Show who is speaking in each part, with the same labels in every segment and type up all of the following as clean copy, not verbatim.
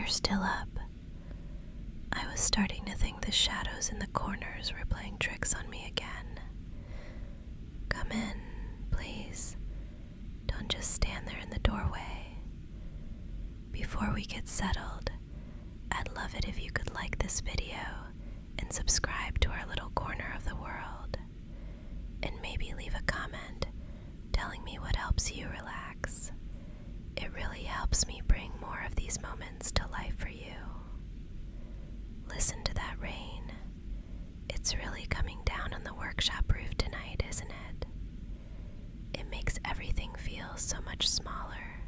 Speaker 1: You're still up. I was starting to think the shadows in the corners were playing tricks on me again. Come in, please. Don't just stand there in the doorway. Before we get settled, I'd love it if you could like this video and subscribe to our little corner of the world. And maybe leave a comment telling me what helps you relax. It really helps me bring more of these moments to life for you. Listen to that rain. It's really coming down on the workshop roof tonight, isn't it? It makes everything feel so much smaller,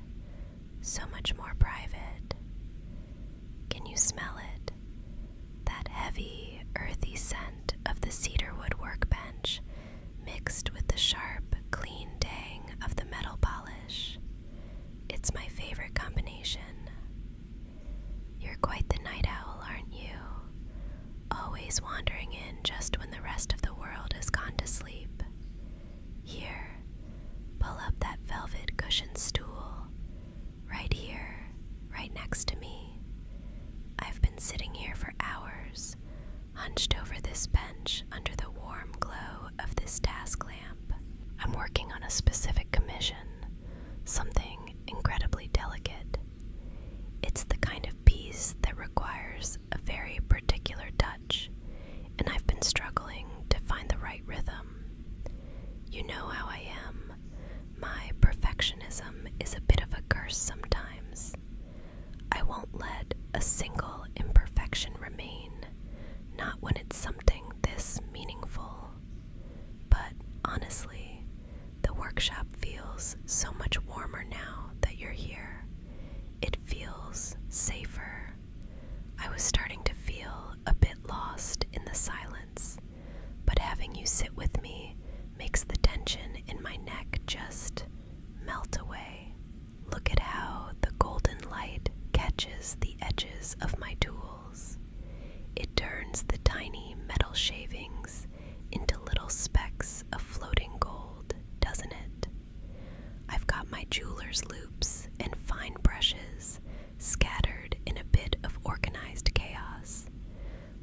Speaker 1: so much more private. Can you smell it? That heavy, earthy scent of the cedarwood workbench mixed with the sharp, clean tang of the metal polish. It's my favorite combination. You're quite the night owl, aren't you? Always wandering in just when the rest of the world has gone to sleep. Here, pull up that velvet cushioned stool. Right here, right next to me. I've been sitting here for hours, hunched over this bench under the warm glow of this task lamp. I'm working on a specific commission, something incredibly delicate. It's the kind of piece that requires a very particular touch, and I've been struggling to find the right rhythm. You know how I am. My perfectionism is a bit of a curse sometimes. I won't let a single imperfection remain, not when it's something this meaningful. But honestly, the workshop feels so much warmer now that you're here. It feels safer. I was starting to feel a bit lost in the silence, but having you sit with me makes the tension in my neck just melt away. Look at how the golden light catches the edges of my tools. It turns the tiny metal shavings into little specks of floating gold, doesn't it? I've got my jeweler's loops and fine brushes scattered in a bit of organized chaos,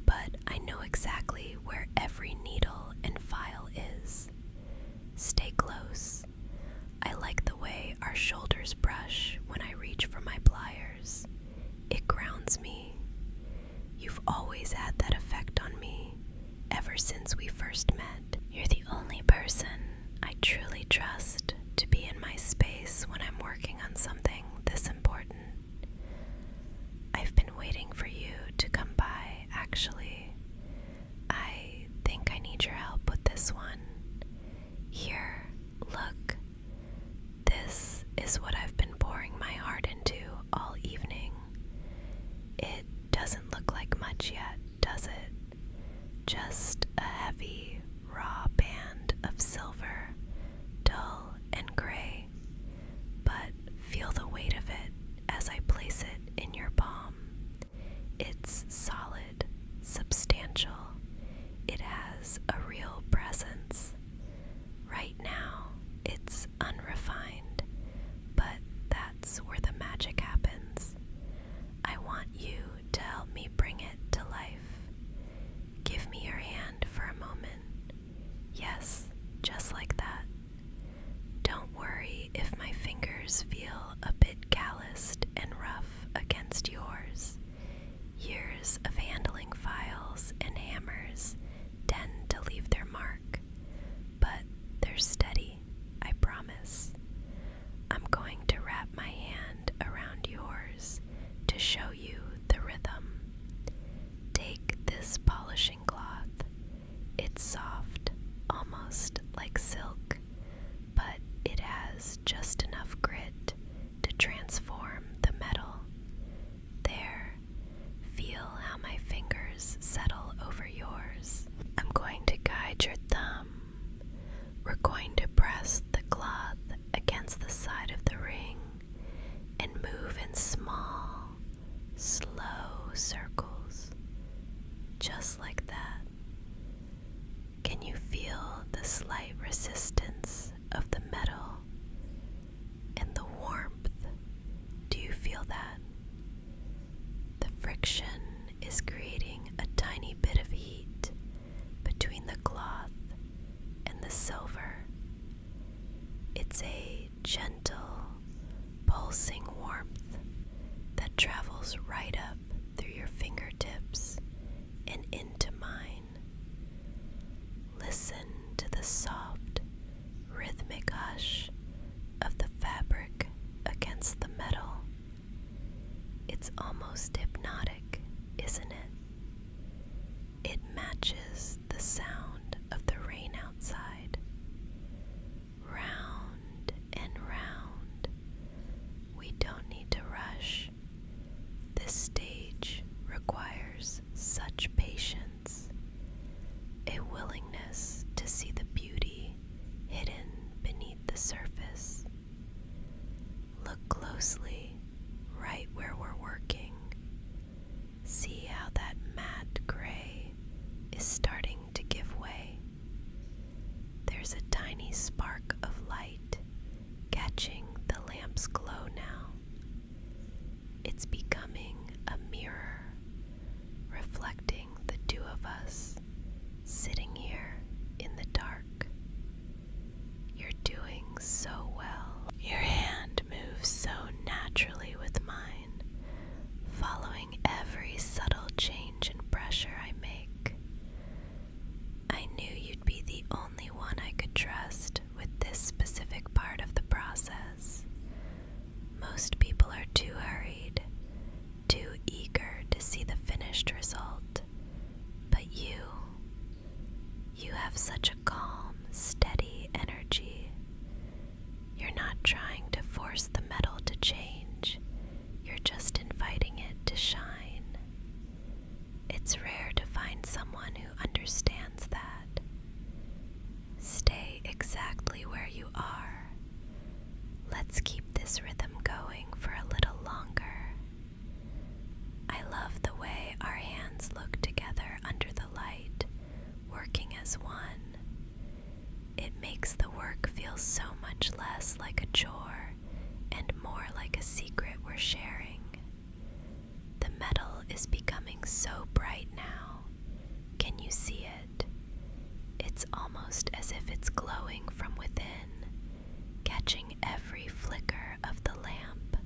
Speaker 1: but I know exactly where every needle and file is. Stay close. I like the way our shoulders brush when I reach for my pliers. It grounds me. You've always had that effect on me, ever since we first met. You're the only person I truly trust to be in my space when I'm working on something this important. I've been waiting for you to come by, actually. I think I need your help with this one. Here, look. This is what I've been pouring my heart into all evening. It doesn't look like much yet, does it? Just a heavy, raw band of silver, dull and gray. But feel the It's a gentle, pulsing warmth that travels right up through your fingertips and into mine. Listen to the soft, rhythmic hush of the fabric against the metal. It's almost hypnotic, isn't it? It matches the sound of the rain outside. Round and round. We don't need to rush. This stage requires such patience, a willingness to see the beauty hidden beneath the surface. Look closely, right where we're working. See how that matte gray is starting to give way. There's a tiny spark of light catching the lamp's glow now. It's becoming a mirror, reflecting the two of us sitting here in the dark. You're doing so well. Your hand moves so naturally with mine, following every subtle change in pressure I make. I knew you'd be the only one I could trust with this specific part of the process. Most people are too hurried, too eager to see the finished result. But you have such a calm, steady energy. You're not trying to force the metal to change. You're just inviting it to shine. It's rare to find someone who understands that. Stay exactly where you are. Let's keep this rhythm going for a little longer. I love the way our hands look together under the light, working as one. It makes the work feel so much less like a chore and more like a secret we're sharing. The metal is becoming so bright now. Can you see it? It's almost as if it's glowing from within, catching every flicker of the lamp.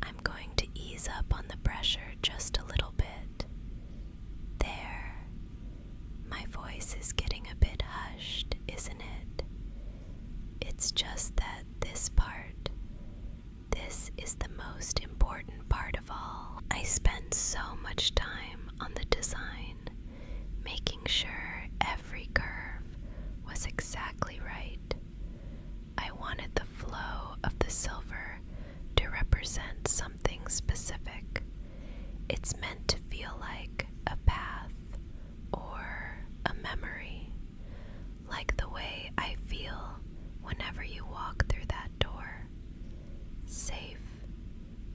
Speaker 1: I'm going to ease up on the pressure just a little bit. There. My voice is getting a bit hushed, isn't it? It's just that this is the most important part of all. I spent so much time on the design, making sure every curve was exactly right. I wanted the flow of the silver to represent something specific. It's meant to feel like a path or a memory, like the way I feel whenever you walk through that door. Safe,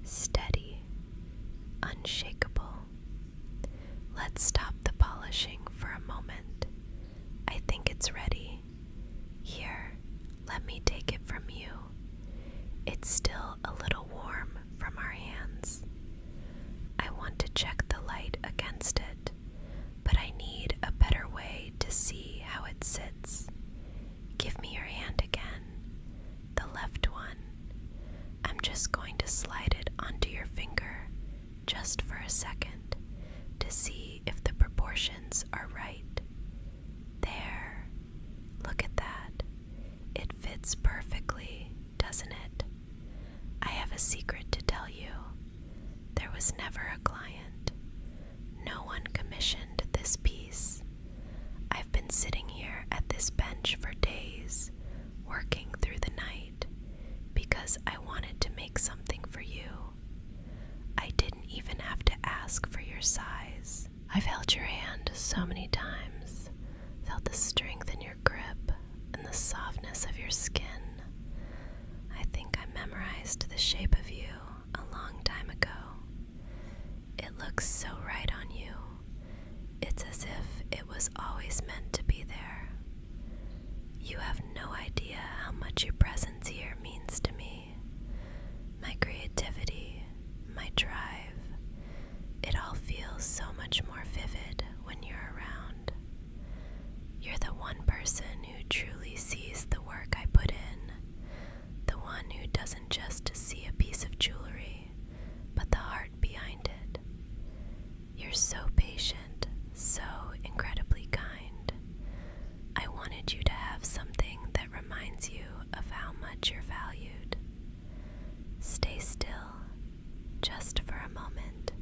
Speaker 1: steady, unshakable. Let's stop the polishing for a moment. I think it's ready. Here, let me take it from you. It's still a little warm from our hands. I want to check the light against it, but I need a better way to see how it sits. Give me your hand again, the left one. I'm just going to slide it onto your finger, just for a second, to see if the proportions are right. There. Look at that. It fits perfectly, doesn't it? I have a secret to tell you. There was never a client. No one commissioned this piece. I've been sitting here at this bench for days, working through the night, because I wanted to make something for you. I didn't even have to ask for your size. I've held your hand so many times, felt the strength in your grip and the softness of your skin. I think I memorized the shape of you a long time ago. It looks so right on you. It's as if it was always meant to be there. You have no idea how much your presence here means to me. My creativity, my drive, it all feels so much more vivid when you're around. You're the one person who truly sees the work I put in doesn't just see a piece of jewelry, but the heart behind it. You're so patient, so incredibly kind. I wanted you to have something that reminds you of how much you're valued. Stay still, just for a moment.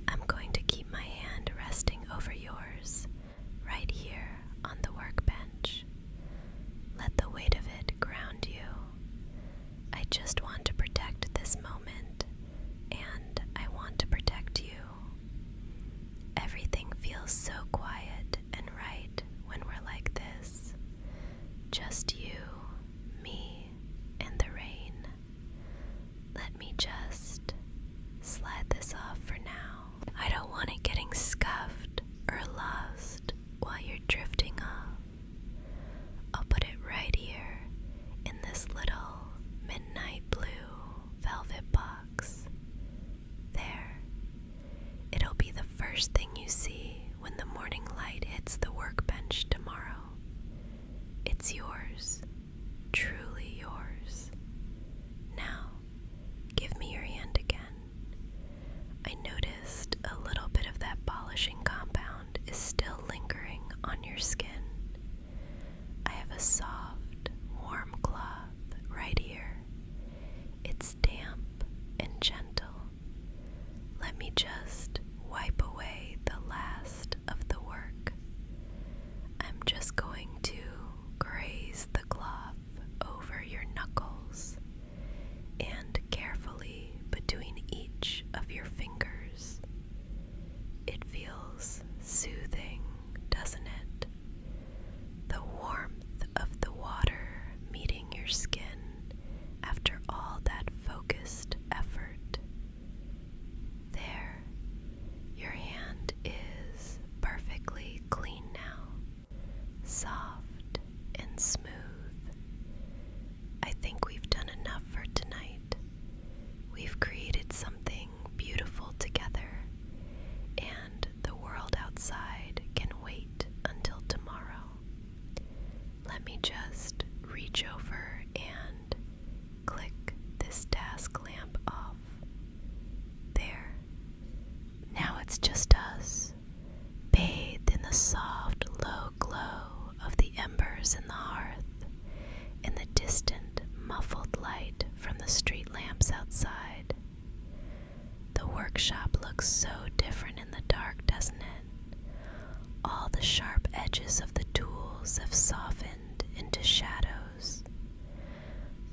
Speaker 1: I'm going to keep my hand resting over yours, right here on the workbench. Let the weight of it ground you. I just want to protect this moment, and I want to protect you. Everything feels so quiet and right when we're like this. Just you, me, and the rain. Let me just slide this off for now. I don't want it getting scuffed or lost while you're drifting off. I'll put it right here in this little midnight blue velvet box. There. It'll be the first thing you see when the morning light hits the workbench tomorrow. It's yours, truly yours. Now, give me your hand again. I noticed a little bit of that polishing compound is still lingering on your skin. I have a soft, warm cloth right here. It's damp and gentle. Let me just wipe away the last of the work. I'm just going to graze the cloth over your knuckles and carefully between each of your fingers. It feels soothing, doesn't it? The warmth of the water meeting your skin after all that focused effort. There, your hand is perfectly clean now, soft and smooth. I think we've done enough for tonight. We've created something beautiful together, and the world outside can wait until tomorrow. Let me just reach over and click this task lamp off. There. Now it's just us, bathed in the soft, low glow of the embers in the hearth, and the distant, muffled light from the street lamps outside. The workshop looks so different in the dark, doesn't it? All the sharp edges of the tools have softened into shadows.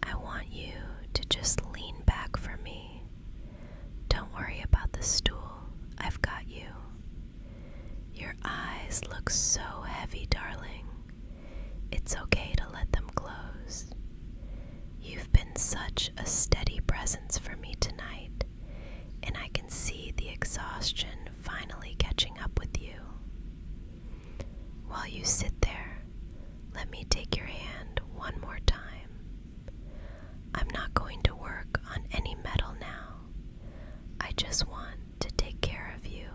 Speaker 1: I want you to just lean back for me. Don't worry about the stool. I've got you. Your eyes look so heavy, darling. It's okay to let them close. You've been such a steady presence for me tonight, and I can see the exhaustion finally catching up with you. While you sit there, let me take your hand one more time. I'm not going to work on any metal now. I just want to take care of you.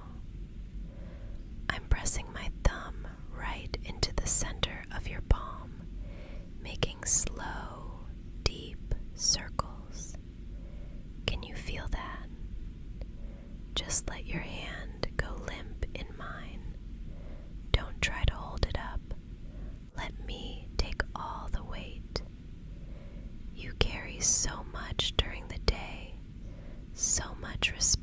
Speaker 1: I'm pressing my thumb right into the center of your palm, making slow, deep circles. Can you feel that? Just let your hand go limp in mine. Don't try to hold it up. Let me take all the weight. You carry so much during the day, so much responsibility.